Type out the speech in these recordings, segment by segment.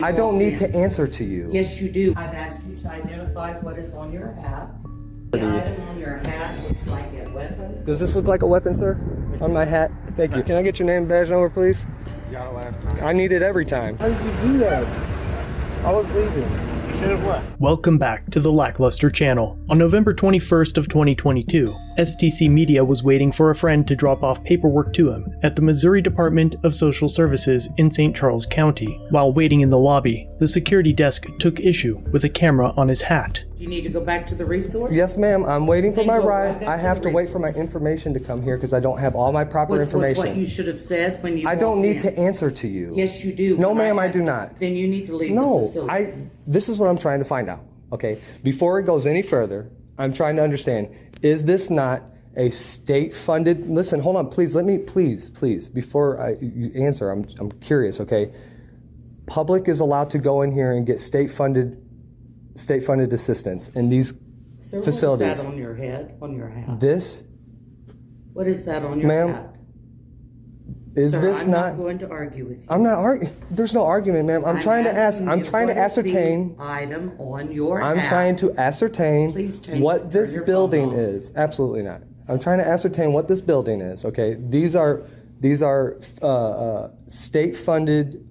I don't need to answer to you. Yes, you do. I've asked you to identify what is on your hat. The item on your hat looks like a weapon. Does this look like a weapon, sir? On my hat? Thank you. Can I get your name and badge number, please? You got it last time. I need it every time. How did you do that? I was leaving. You should have left. Welcome back to the LackLuster channel. On November 21st of 2022, STC Media was waiting for a friend to drop off paperwork to him at the Missouri Department of Social Services in St. Charles County. While waiting in the lobby, the security desk took issue with a camera on his hat. You need to go back to the resource? Yes, ma'am. I'm waiting for Then my go ride. right back I to have the to wait for my resource. information to come here because I don't have all my proper Which information. was what you should have said when you I don't walked need in. to answer to you. Yes, you do. No, When ma'am, I asked do you, not. Then you need to leave the No, facility. this is what I'm trying to find out, okay? Before it goes any further, I'm trying to understand, is this not a state-funded, listen, hold on, please, please, before you answer, I'm curious, okay? Public is allowed to go in here and get state-funded assistance in these Sir, facilities. what is that on your head, on your hat? This, What is that on your Ma'am, hat? is Sir, this I'm not? not going to argue with you. I'm not arguing. There's no argument, ma'am. I'm trying to asking you, ascertain. what is the item on your I'm hat? trying to ascertain Please turn what this your phone building off. is. Absolutely not. I'm trying to ascertain what this building is. Okay, these are state-funded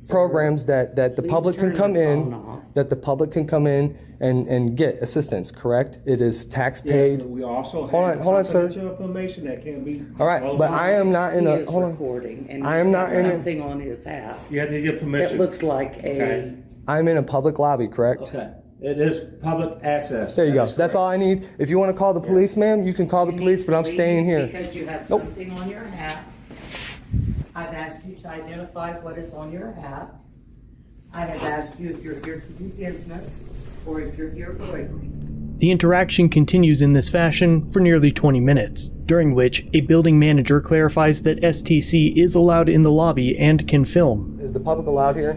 programs that the please public can turn come your in. phone off. That the public can come in and get assistance. Correct? It is tax paid. Yes, but we also Hold have on, sir. confidential information that can't be. All right, but I am not in He a. is Hold on. recording, and I am he's not got in a- something on his hat You have to get that permission. looks like a. Okay. I'm in a public lobby. Correct? Okay. It is public access. There you That go. is That's all I need. If you want to call the police, ma'am, you can call the You police, need but to I'm leave staying here. Because you have Nope. something on your hat. I've asked you to identify what is on your hat. I have asked you if you're here to do business or if you're here loitering. The interaction continues in this fashion for nearly 20 minutes, during which a building manager clarifies that STC is allowed in the lobby and can film. Is the public allowed here?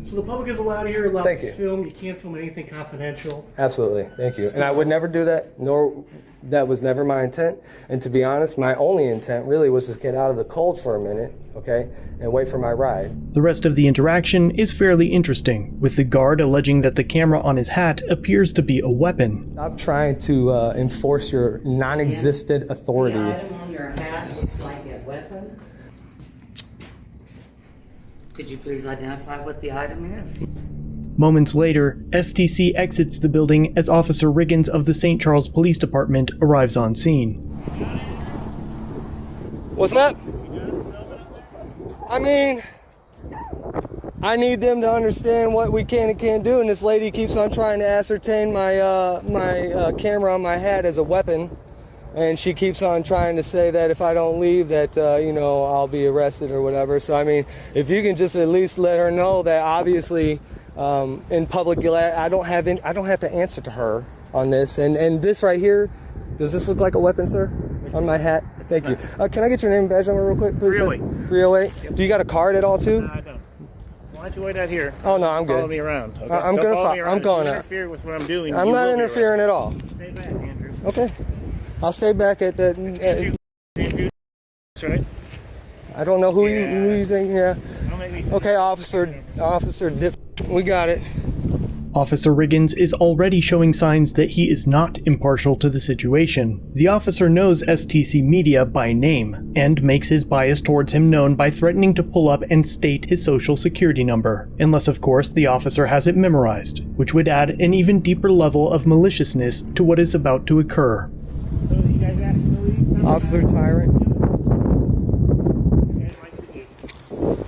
So the public is allowed here, allowed Thank to you. film. You can't film anything confidential. Absolutely. Thank you. And I would never do that, nor that was never my intent. And to be honest, my only intent really was to get out of the cold for a minute, okay, and wait for my ride. The rest of the interaction is fairly interesting, with the guard alleging that the camera on his hat appears to be a weapon. Stop trying to enforce your non-existent authority. The item on your hat looks like a weapon. Could you please identify what the item is? Moments later, STC exits the building as Officer Riggins of the St. Charles Police Department arrives on scene. What's up? I mean, I need them to understand what we can and can't do, and this lady keeps on trying to ascertain my camera on my hat as a weapon, and she keeps on trying to say that if I don't leave that, I'll be arrested or whatever. So, I mean, if you can just at least let her know that obviously in public, I don't have to answer to her on this. And this right here, does this look like a weapon, sir? On my hat? Thank you. Can I get your name and badge number real quick, please? 308. 308? Yep. Do you got a card at all, too? No, I don't. Why don't you wait out here? Oh, no, I'm good. Follow me around. Okay? I'm Don't gonna follow me around. I'm going If you out. interfere with what I'm doing. I'm you not will be interfering at all. arrested. Stay back, Andrew. Okay. I'll stay back at that. Andrew. That's right. I don't know who you think. Yeah. Don't make me see Okay, Officer Dip. We got it. Officer Riggins is already showing signs that he is not impartial to the situation. The officer knows STC Media by name, and makes his bias towards him known by threatening to pull up and state his social security number, unless of course the officer has it memorized, which would add an even deeper level of maliciousness to what is about to occur. So you guys asked me to leave? Officer Tyrant.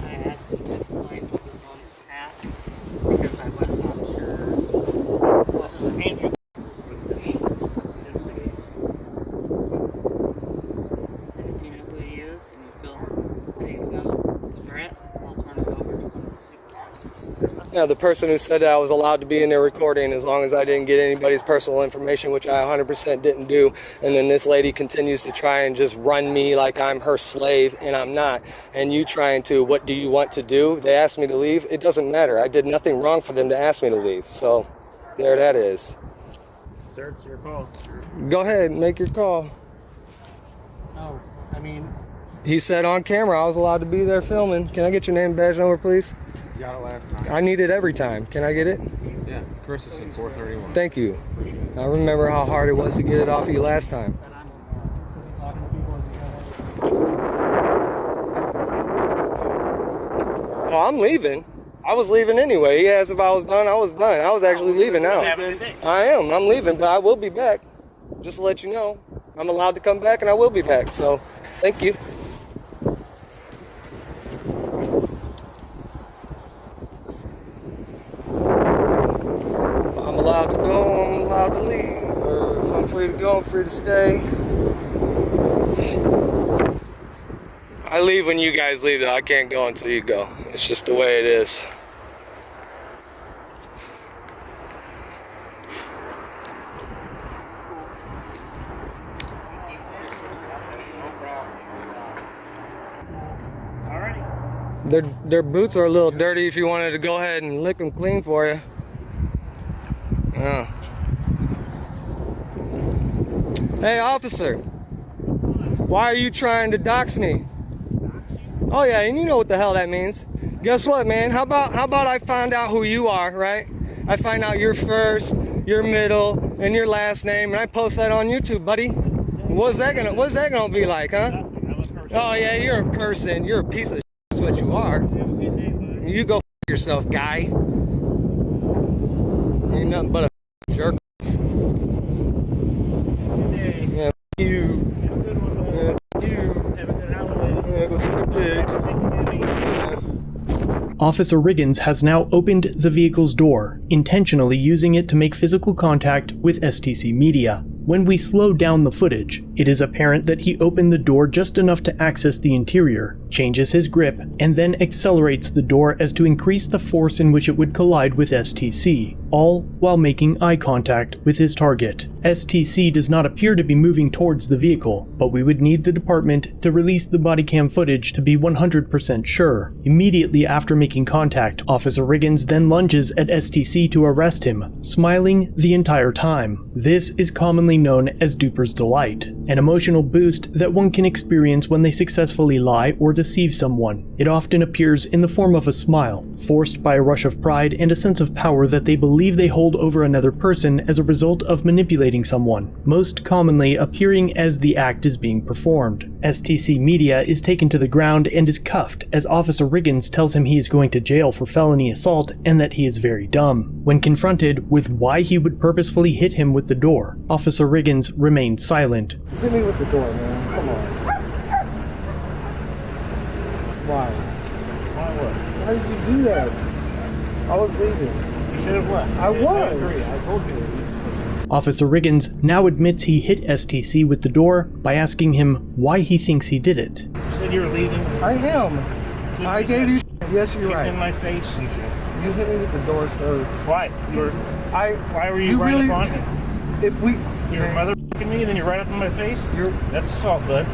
I asked him to explain what was on his hat because I was not sure what was. Andrew. And if you know who he is and you feel that he's going to threat, I'll turn it over to one of the supervisors. Yeah, the person who said that I was allowed to be in there recording as long as I didn't get anybody's personal information, which I 100% didn't do. And then this lady continues to try and just run me like I'm her slave, and I'm not. And you trying to, what do you want to do? They asked me to leave. It doesn't matter. I did nothing wrong for them to ask me to leave. So there that is. Sir, it's your call. Go ahead, make your call. No, I mean, He said on camera I was allowed to be there filming. Can I get your name and badge number, please? You got it last time. I need it every time. Can I get it? Yeah, Christensen, 431. Thank you. I remember how hard it was to get it off of you last time. Oh, I'm leaving. I was leaving anyway. He asked if I was done. I was done. I was actually leaving now. I am. I'm leaving, but I will be back. Just to let you know, I'm allowed to come back and I will be back. So, thank you. If I'm allowed to go, I'm allowed to leave. Or if I'm free to go, I'm free to stay. I leave when you guys leave, though. I can't go until you go. It's just the way it is. Their boots are a little dirty if you wanted to go ahead and lick them clean for you. Yeah. Hey, officer. Why are you trying to dox me? Oh yeah, and you know what the hell that means. Guess what, man? How about I find out who you are, right? I find out your first, your middle, and your last name, and I post that on YouTube, buddy. What's that gonna be like, huh? Oh yeah, you're a person. You're a piece of shit. That's what you are. You go f yourself, guy. You're nothing but a jerk. Yeah, you. Yeah, you. Yeah, go see the pig. Officer Riggins has now opened the vehicle's door, intentionally using it to make physical contact with STC Media. When we slow down the footage, it is apparent that he opened the door just enough to access the interior, changes his grip, and then accelerates the door as to increase the force in which it would collide with STC, all while making eye contact with his target. STC does not appear to be moving towards the vehicle, but we would need the department to release the body cam footage to be 100% sure. Immediately after making contact, Officer Riggins then lunges at STC to arrest him, smiling the entire time. This is commonly known as duper's delight, an emotional boost that one can experience when they successfully lie or deceive someone. It often appears in the form of a smile, forced by a rush of pride and a sense of power that they believe they hold over another person as a result of manipulating someone, most commonly appearing as the act is being performed. STC Media is taken to the ground and is cuffed as Officer Riggins tells him he is going to jail for felony assault and that he is very dumb. When confronted with why he would purposefully hit him with the door, Officer Riggins remained silent. Hit me with the door, man. Come on. Why? Why what? Why did you do that? I was leaving. You should have left. I was. I agree. I told you to leave. Officer Riggins now admits he hit STC with the door by asking him why he thinks he did it. You said you were leaving. I am. I gave you. Yes, you're Kicked right. in my face and shit. You hit me with the door, so Why? Why were you You right really- up on me? if we. Your mother f***ing me, and then you're right up in my face? That's assault, bud.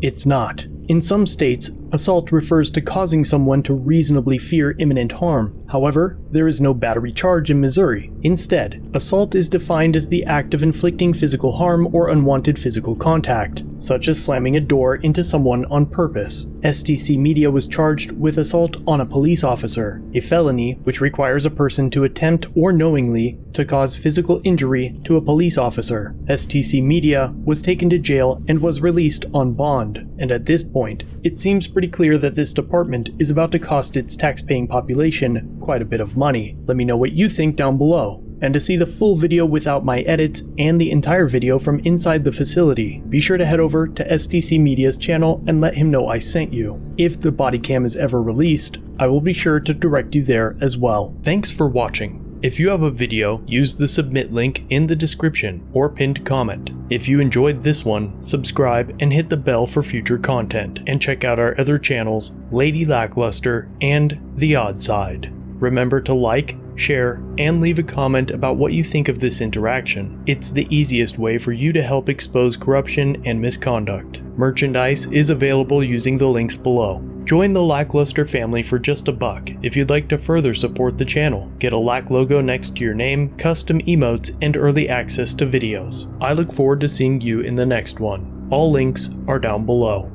It's not. In some states, assault refers to causing someone to reasonably fear imminent harm. However, there is no battery charge in Missouri. Instead, assault is defined as the act of inflicting physical harm or unwanted physical contact, such as slamming a door into someone on purpose. STC Media was charged with assault on a police officer, a felony which requires a person to attempt or knowingly to cause physical injury to a police officer. STC Media was taken to jail and was released on bond, and at this point, it seems pretty clear that this department is about to cost its tax-paying population quite a bit of money. Let me know what you think down below. And to see the full video without my edits and the entire video from inside the facility, be sure to head over to STC Media's channel and let him know I sent you. If the body cam is ever released, I will be sure to direct you there as well. Thanks for watching. If you have a video, use the submit link in the description or pinned comment. If you enjoyed this one, subscribe and hit the bell for future content, and check out our other channels, Lady LackLuster and The Odd Side. Remember to like, share, and leave a comment about what you think of this interaction. It's the easiest way for you to help expose corruption and misconduct. Merchandise is available using the links below. Join the LackLuster family for just $1 if you'd like to further support the channel. Get a Lack logo next to your name, custom emotes, and early access to videos. I look forward to seeing you in the next one. All links are down below.